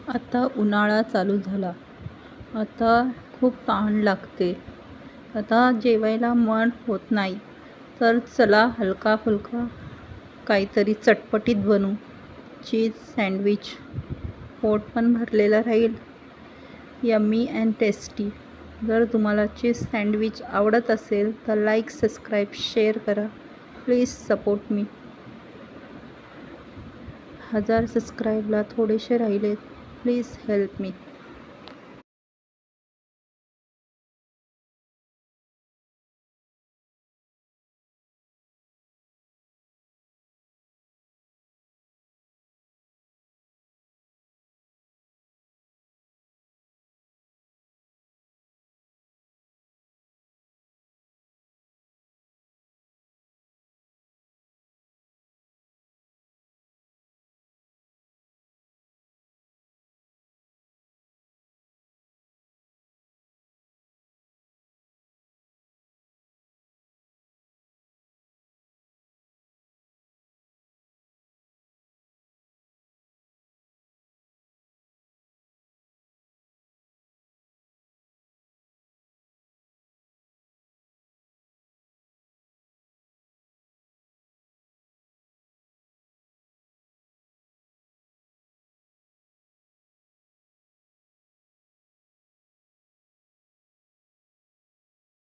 आता उन्हाळा चालू झाला. आता खूप तहान लागते. आता जेवायला मन होत नाही. तर चला हलका फुलका काहीतरी चटपटीत बनवू. Cheese sandwich. पोट पण भरलेलं राहील. Yummy and tasty. जर तुम्हाला चीज सँडविच आवडत असेल तर लाईक, सबस्क्राईब, शेअर करा. Please support me. 1000 सबस्क्राईबला थोडेसे राहिलेत. Please help me.